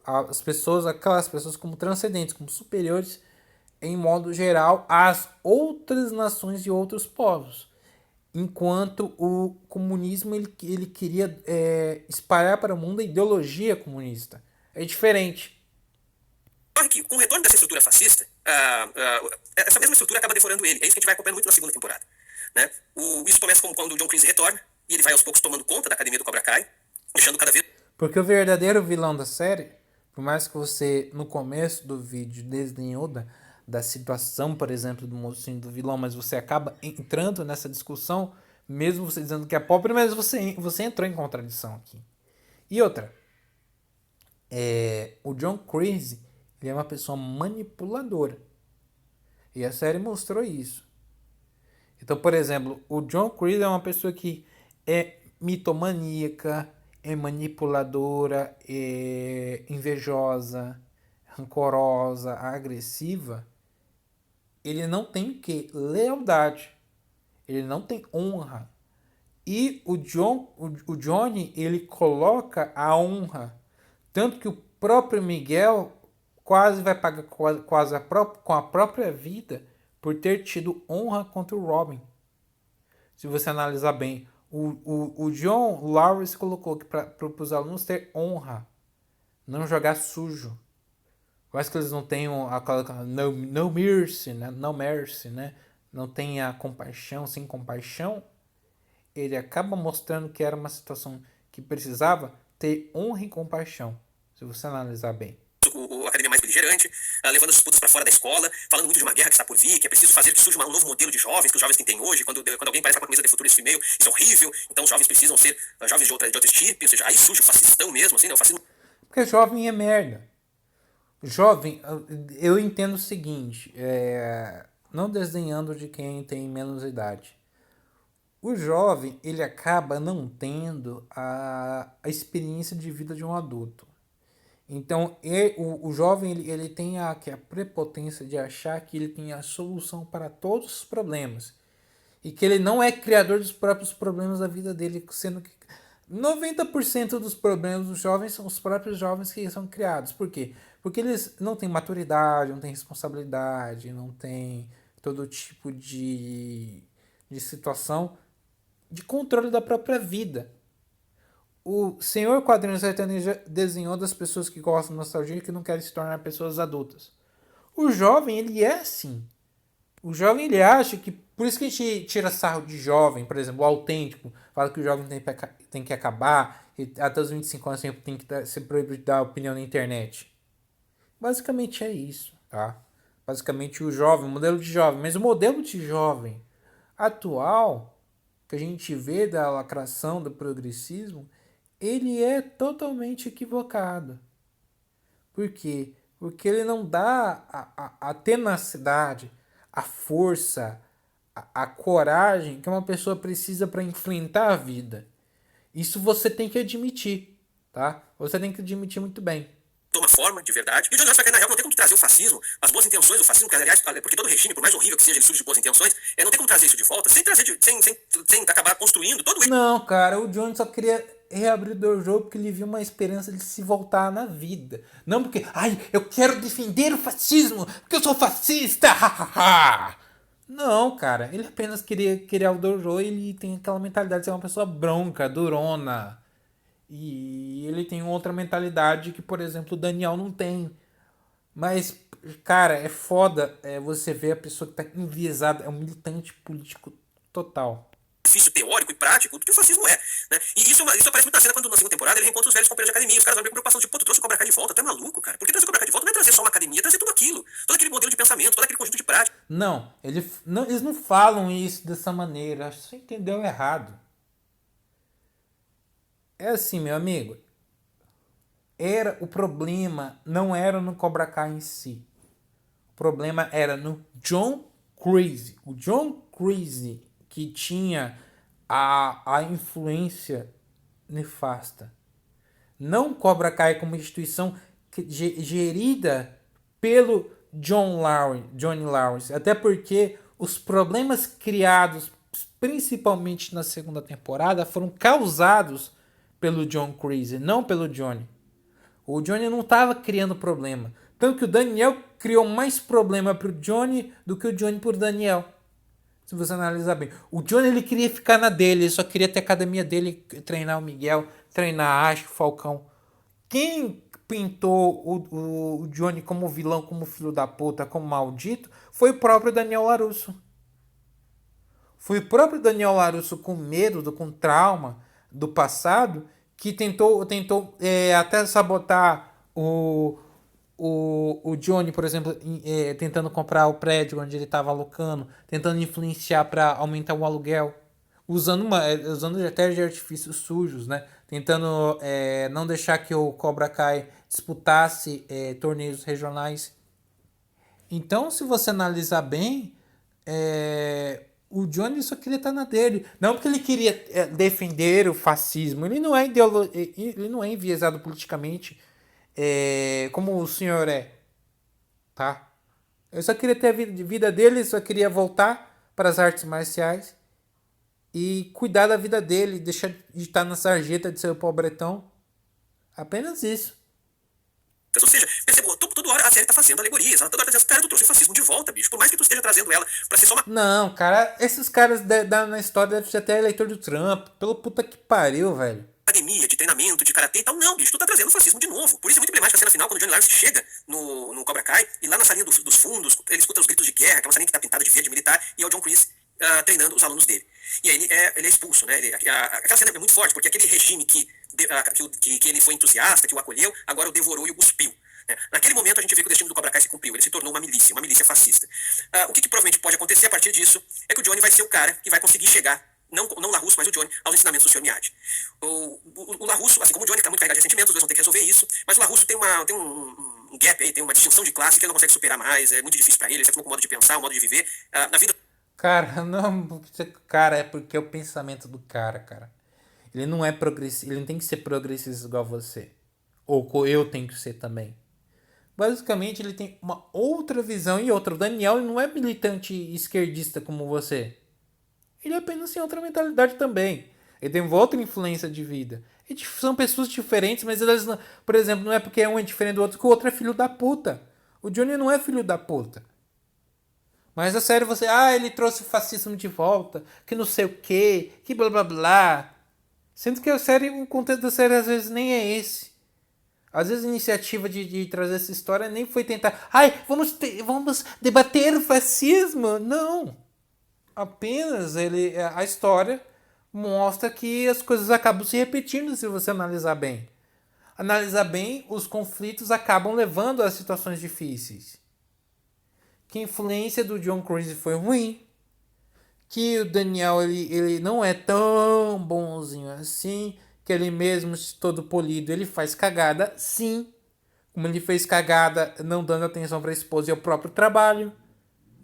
Aquelas pessoas como transcendentes, como superiores, em modo geral, às outras nações e outros povos. Enquanto o comunismo ele queria espalhar para o mundo a ideologia comunista. É diferente. Que com o retorno dessa estrutura fascista, essa mesma estrutura acaba devorando ele. É isso que a gente vai acompanhando muito na segunda temporada. Né? Isso começa como quando o John Kreese retorna, e ele vai aos poucos tomando conta da academia do Cobra Kai, deixando cada vez... Porque o verdadeiro vilão da série, por mais que você no começo do vídeo desdenhou da situação, por exemplo, do mocinho do vilão, mas você acaba entrando nessa discussão, mesmo você dizendo que é pobre, mas você entrou em contradição aqui. E outra, o John Kreese, ele é uma pessoa manipuladora. E a série mostrou isso. Então, por exemplo, o John Kreese é uma pessoa que é mitomaníaca, é manipuladora, é invejosa, rancorosa, agressiva. Ele não tem o quê? Lealdade. Ele não tem honra. E o Johnny, ele coloca a honra. Tanto que o próprio Miguel quase vai pagar com a própria vida por ter tido honra contra o Robin. Se você analisar bem, o John Lawrence colocou que para os alunos ter honra, não jogar sujo. Quase que eles não tenham aquela no mercy, né? No mercy, né? Não tenha compaixão, sem compaixão. Ele acaba mostrando que era uma situação que precisava ter honra e compaixão, se você analisar bem. A academia mais beligerante, levando as disputas para fora da escola, falando muito de uma guerra que está por vir, que é preciso fazer que surja um novo modelo de jovens, que os jovens que tem hoje, quando alguém aparece com a camisa de futuro female, isso é horrível, então os jovens precisam ser jovens de outro tipo, ou seja, aí surge o fascistão mesmo, assim, né, o fascismo. Porque jovem é merda. Jovem, eu entendo o seguinte, não desdenhando de quem tem menos idade. O jovem, ele acaba não tendo a experiência de vida de um adulto. Então, o jovem ele tem a prepotência de achar que ele tem a solução para todos os problemas. E que ele não é criador dos próprios problemas da vida dele, sendo que 90% dos problemas dos jovens são os próprios jovens que são criados. Por quê? Porque eles não têm maturidade, não têm responsabilidade, não têm todo tipo de situação de controle da própria vida. O senhor quadrinho sertanejo desenhou das pessoas que gostam de nostalgia e que não querem se tornar pessoas adultas. O jovem, ele é assim. O jovem, ele acha que... Por isso que a gente tira sarro de jovem, por exemplo, o autêntico. Fala que o jovem tem que acabar, e até os 25 anos tem que ser proibido de dar opinião na internet. Basicamente é isso, tá? Basicamente o jovem, o modelo de jovem. Mas o modelo de jovem atual, que a gente vê da lacração, do progressismo, ele é totalmente equivocado. Por quê? Porque ele não dá a tenacidade, a força, a coragem que uma pessoa precisa para enfrentar a vida. Isso você tem que admitir, tá? Você tem que admitir muito bem. Toma forma de verdade. E o Johnny Lawrence vai cair na real, não tem como trazer o fascismo, as boas intenções do fascismo, que aliás, porque todo regime, por mais horrível que seja, ele surge de boas intenções, não tem como trazer isso de volta, sem acabar construindo todo isso. Não, cara, o Johnny só queria reabrir o dojo porque ele viu uma esperança de se voltar na vida. Não porque, ai, eu quero defender o fascismo, porque eu sou fascista, Não, cara, ele apenas queria criar o dojo e ele tem aquela mentalidade de ser uma pessoa bronca, durona. E ele tem outra mentalidade que, por exemplo, o Daniel não tem. Mas, cara, é foda você ver a pessoa que tá enviesada, é um militante político total. Difícil teórico e prático do que o fascismo é, né? E isso aparece muito na cena quando na segunda temporada ele reencontra os velhos companheiros de academia. Os caras vão com preocupação, tipo, pô, tu trouxe o Cobra Kai de volta, tu é maluco, cara. Porque trazer o Cobra Kai de volta não é trazer só uma academia, é trazer tudo aquilo, todo aquele modelo de pensamento, todo aquele conjunto de prática. Não, eles não falam isso dessa maneira. Acho que você entendeu errado. É assim, meu amigo. O problema não era no Cobra Kai em si. O problema era no John Crazy. O John Crazy que tinha a influência nefasta. Não Cobra Kai como instituição gerida pelo Johnny Lawrence. Até porque os problemas criados principalmente na segunda temporada foram causados pelo John Crazy, não pelo Johnny. O Johnny não estava criando problema. Tanto que o Daniel criou mais problema pro Johnny do que o Johnny pro Daniel. Se você analisar bem. O Johnny ele queria ficar na dele, ele só queria ter a academia dele, treinar o Miguel, treinar a Ash, o Falcão. Quem pintou o Johnny como vilão, como filho da puta, como maldito, foi o próprio Daniel LaRusso. Foi o próprio Daniel LaRusso com medo, com trauma do passado, que tentou até sabotar o Johnny, por exemplo, tentando comprar o prédio onde ele estava alocando, tentando influenciar para aumentar o aluguel, usando até de artifícios sujos, né? Tentando não deixar que o Cobra Kai disputasse torneios regionais. Então, se você analisar bem, o Johnny só queria estar na dele. Não porque ele queria defender o fascismo. Ele não é ele não é enviesado politicamente como o senhor é. Tá? Eu só queria ter a vida dele, só queria voltar para as artes marciais e cuidar da vida dele, deixar de estar na sarjeta de ser o pobretão. Apenas isso. Ou seja, percebeu, toda hora a série tá fazendo alegorias, ela toda hora tá dizendo, cara, tu trouxe o fascismo de volta, bicho. Por mais que tu esteja trazendo ela pra ser só uma... Não, cara, esses caras na história devem ser até eleitor do Trump. Pelo puta que pariu, velho. Academia, de treinamento, de karatê e tal. Não, bicho, tu tá trazendo o fascismo de novo. Por isso é muito emblemática a cena final, quando o Johnny Lawrence chega no Cobra Kai, e lá na salinha dos fundos, ele escuta os gritos de guerra, aquela salinha que tá pintada de verde militar, e é o John Kreese treinando os alunos dele. E aí ele é expulso, né? Aquela cena é muito forte, porque aquele regime que ele foi entusiasta, que o acolheu, agora o devorou e o cuspiu. Naquele momento a gente vê que o destino do Cobra Kai se cumpriu, ele se tornou uma milícia fascista. O que provavelmente pode acontecer a partir disso é que o Johnny vai ser o cara que vai conseguir chegar, não o LaRusso, mas o Johnny, aos ensinamentos do Sr. Miyagi. O LaRusso, assim como o Johnny, está muito carregado de sentimentos, os dois vão ter que resolver isso, mas o LaRusso tem um gap aí, tem uma distinção de classe que ele não consegue superar mais, é muito difícil para ele, ele tem um modo de pensar, um modo de viver. Na vida Cara, não, cara, é porque é o pensamento do cara, cara. Ele não é progressista, ele não tem que ser progressista igual você. Ou eu tenho que ser também. Basicamente, ele tem uma outra visão e outra. O Daniel ele não é militante esquerdista como você. Ele apenas tem outra mentalidade também. Ele tem outra influência de vida. São pessoas diferentes, mas elas não. Por exemplo, não é porque um é diferente do outro que o outro é filho da puta. O Johnny não é filho da puta. Mas a série você. Ah, ele trouxe o fascismo de volta. Que não sei o que. Que blá blá blá. Sendo que a série, o contexto da série às vezes nem é esse. Às vezes a iniciativa de trazer essa história nem foi tentar. Ai, vamos debater o fascismo. Não. Apenas a história mostra que as coisas acabam se repetindo se você analisar bem. Analisar bem, os conflitos acabam levando a situações difíceis. Que a influência do John Cruise foi ruim. Que o Daniel ele não é tão bonzinho assim. Que ele mesmo, todo polido, ele faz cagada, sim. Como ele fez cagada não dando atenção para a esposa e ao próprio trabalho.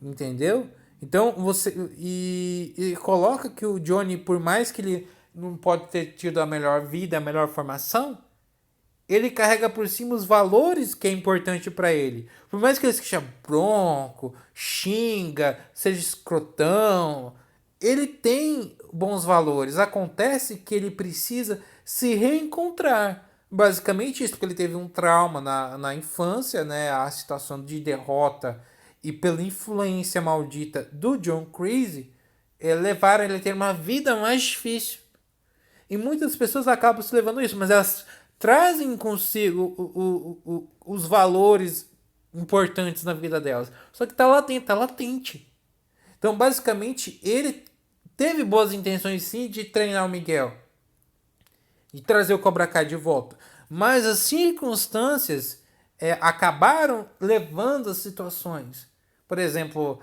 Entendeu? Então você. E coloca que o Johnny, por mais que ele não pode ter tido a melhor vida, a melhor formação, ele carrega por cima os valores que é importante para ele. Por mais que ele seja bronco, xinga, seja escrotão, ele tem bons valores. Acontece que ele precisa se reencontrar. Basicamente isso, porque ele teve um trauma na infância, né? A situação de derrota e pela influência maldita do John Creasy, levaram ele a ter uma vida mais difícil. E muitas pessoas acabam se levando isso, mas elas trazem consigo os valores importantes na vida delas. Só que tá latente, tá latente. Então, basicamente, ele teve boas intenções sim de treinar o Miguel. De trazer o Cobra Kai de volta. Mas as circunstâncias acabaram levando as situações. Por exemplo,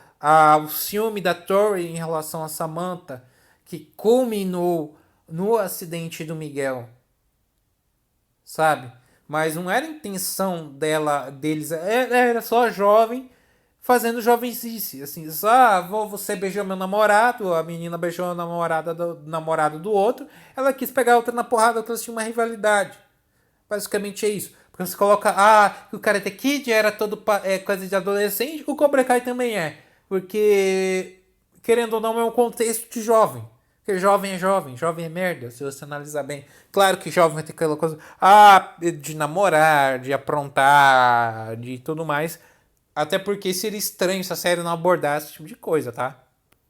o ciúme da Tori em relação a Samantha, que culminou no acidente do Miguel, sabe? Mas não era intenção deles, era só jovem fazendo jovencice, assim, só, você beijou meu namorado, a menina beijou a namorada do namorado do outro, ela quis pegar outra na porrada, outra tinha uma rivalidade. Basicamente é isso. Porque você coloca, que o Karate Kid era todo coisa de adolescente, o Cobra Kai também é. Porque, querendo ou não, é um contexto de jovem. Porque jovem é merda, se você analisar bem. Claro que jovem vai ter aquela coisa, de namorar, de aprontar, de tudo mais. Até porque seria estranho se a série não abordasse esse tipo de coisa, tá?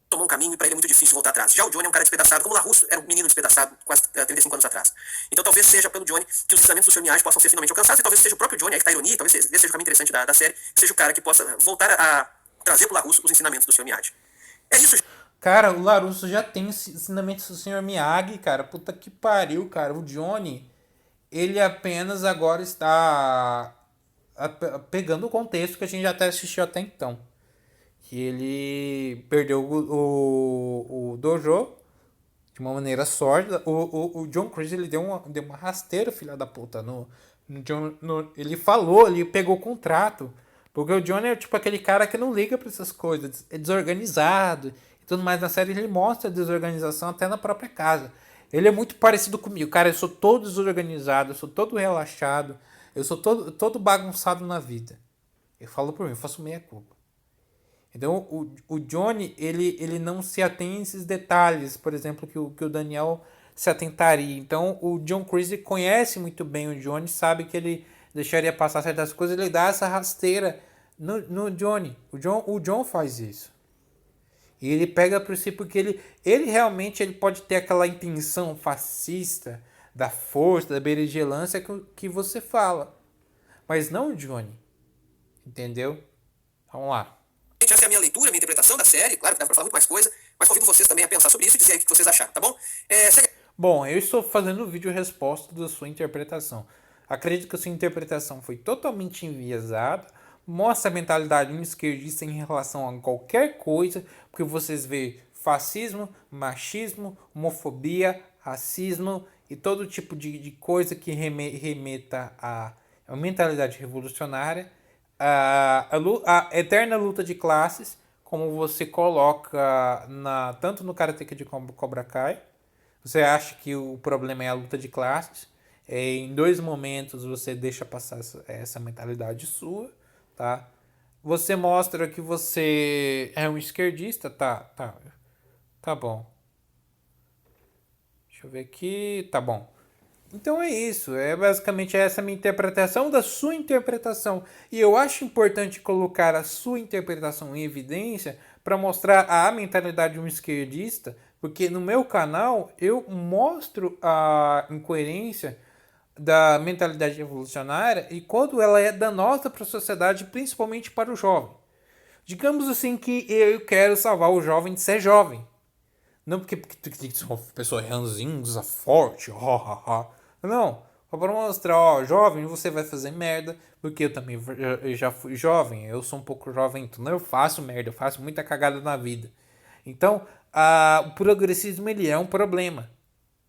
Tomou um caminho e para ele é muito difícil voltar atrás. Já o Johnny é um cara despedaçado, como o LaRusso era um menino despedaçado quase 35 anos atrás. Então talvez seja pelo Johnny que os ensinamentos do Sr. Miyagi possam ser finalmente alcançados, e talvez seja o próprio Johnny, aí que tá a ironia, talvez esse seja o caminho interessante da série, que seja o cara que possa voltar a trazer pro LaRusso os ensinamentos do Sr. Miyagi. É isso. Cara, o Larusso já tem ensinamentos do Sr. Miyagi, cara. Puta que pariu, cara. O Johnny, ele apenas agora está pegando o contexto que a gente já até assistiu até então. Que ele perdeu o dojo de uma maneira sórdida. O John Chris, ele deu uma rasteira, filha da puta. Ele falou, ele pegou o contrato. Porque o Johnny é tipo aquele cara que não liga pra essas coisas. É desorganizado e tudo mais. Na série ele mostra a desorganização até na própria casa. Ele é muito parecido comigo. Cara, eu sou todo desorganizado, eu sou todo relaxado. Eu sou todo bagunçado na vida. Eu falo por mim, eu faço meia culpa. Então o Johnny, ele não se atém a esses detalhes, por exemplo, que o Daniel se atentaria. Então o John Creasy conhece muito bem o Johnny, sabe que ele deixaria passar certas coisas, ele dá essa rasteira no Johnny. O John faz isso. E ele pega por si porque ele realmente ele pode ter aquela intenção fascista, da força, da beligerância que você fala. Mas não o Johnny. Entendeu? Vamos lá. Essa é a minha leitura, a minha interpretação da série. Claro que dá pra falar muito mais coisa, mas convido vocês também a pensar sobre isso e dizer aí o que vocês acharam, tá bom? Segue. Bom, eu estou fazendo o vídeo resposta da sua interpretação. Acredito que a sua interpretação foi totalmente enviesada, mostra a mentalidade de um esquerdista em relação a qualquer coisa, porque vocês vê fascismo, machismo, homofobia, racismo e todo tipo de coisa que remeta à mentalidade revolucionária, a eterna luta de classes, como você coloca tanto no Karate Kid como no Cobra Kai. Você acha que o problema é a luta de classes. Em dois momentos você deixa passar essa mentalidade sua, tá? Você mostra que você é um esquerdista, tá bom. Deixa eu ver aqui, tá bom. Então é isso, é basicamente essa minha interpretação da sua interpretação. E eu acho importante colocar a sua interpretação em evidência para mostrar a mentalidade de um esquerdista, porque no meu canal eu mostro a incoerência da mentalidade revolucionária e quando ela é danosa para a sociedade, principalmente para o jovem. Digamos assim que eu quero salvar o jovem de ser jovem. Não porque tu tem que ser uma pessoa ranzinza, forte, Não. Só pra mostrar, ó, jovem, você vai fazer merda, porque eu também eu já fui jovem, eu sou um pouco jovem, então eu faço merda, eu faço muita cagada na vida. Então, o progressismo, ele é um problema,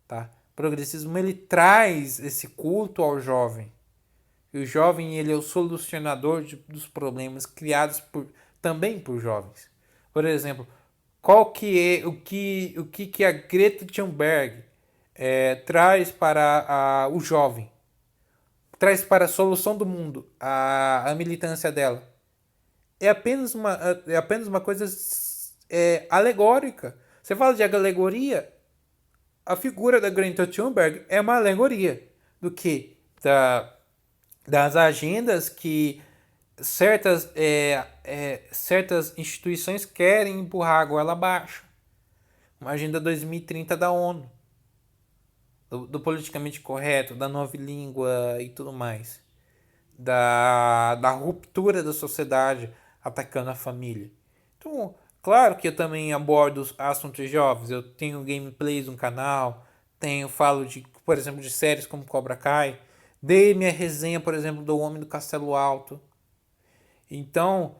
tá? O progressismo, ele traz esse culto ao jovem. E o jovem, ele é o solucionador dos problemas criados também por jovens. Por exemplo, qual que é o que a Greta Thunberg traz para o jovem, traz para a solução do mundo, a militância dela? É apenas uma coisa alegórica. Você fala de alegoria, a figura da Greta Thunberg é uma alegoria do que das agendas que certas instituições querem empurrar a goela abaixo. Uma agenda 2030 da ONU, do politicamente correto, da nova língua e tudo mais, da ruptura da sociedade atacando a família. Então, claro que eu também abordo assuntos jovens, eu tenho gameplays no canal, falo por exemplo, de séries como Cobra Kai, dei minha resenha, por exemplo, do Homem do Castelo Alto. Então,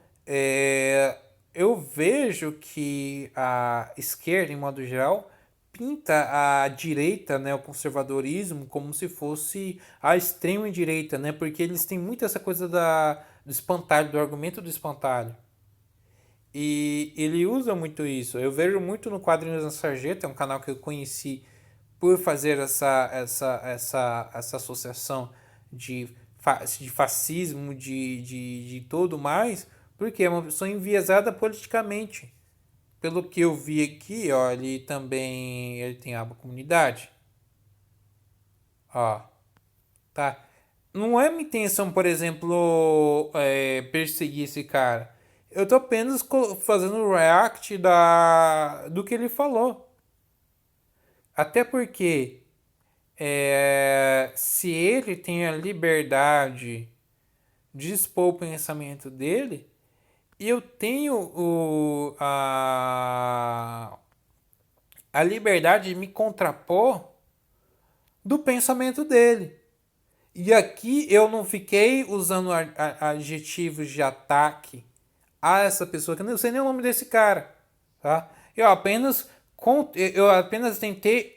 eu vejo que a esquerda, em modo geral, pinta a direita, né, o conservadorismo, como se fosse a extrema direita, né, porque eles têm muito essa coisa do espantalho, do argumento do espantalho. E ele usa muito isso. Eu vejo muito no Quadrinhos da Sarjeta, é um canal que eu conheci por fazer essa associação de fascismo, de tudo mais, porque é uma pessoa enviesada politicamente. Pelo que eu vi aqui, ó, ele tem aba comunidade. Ó, tá. Não é minha intenção, por exemplo, perseguir esse cara. Eu tô apenas fazendo react do que ele falou. Até porque se ele tem a liberdade de expor o pensamento dele, eu tenho a liberdade de me contrapor do pensamento dele. E aqui eu não fiquei usando adjetivos de ataque a essa pessoa, que eu não sei nem o nome desse cara. Tá? Eu apenas tentei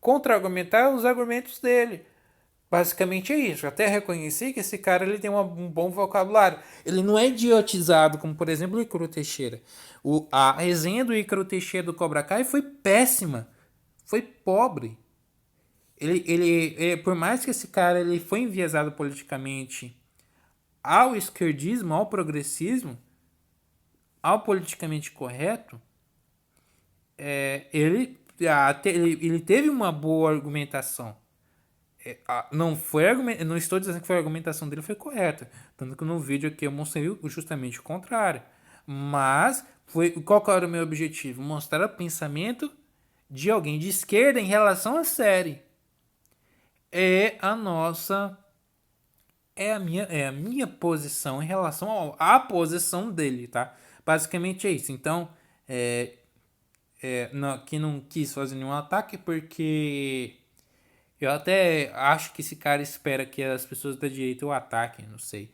contra-argumentar os argumentos dele. Basicamente é isso. Eu até reconheci que esse cara ele tem um bom vocabulário. Ele não é idiotizado, como por exemplo o Ícaro Teixeira. A resenha do Ícaro Teixeira do Cobra Kai foi péssima. Foi pobre. Por mais que esse cara ele foi enviesado politicamente ao esquerdismo, ao progressismo, ao politicamente correto, ele teve uma boa argumentação. Não estou dizendo que a argumentação dele foi correta. Tanto que no vídeo aqui eu mostrei justamente o contrário. Mas qual que era o meu objetivo? Mostrar o pensamento de alguém de esquerda em relação à série. É a minha posição em relação à posição dele, tá? Basicamente é isso. Então, que não quis fazer nenhum ataque porque eu até acho que esse cara espera que as pessoas da direita o ataquem, não sei.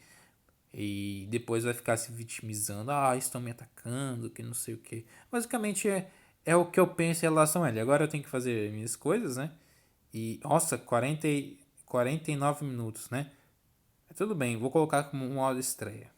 E depois vai ficar se vitimizando. Estão me atacando, que não sei o que. Basicamente é o que eu penso em relação a ele. Agora eu tenho que fazer minhas coisas, né? E, nossa, 49 minutos, né? Tudo bem, vou colocar como um áudio estreia.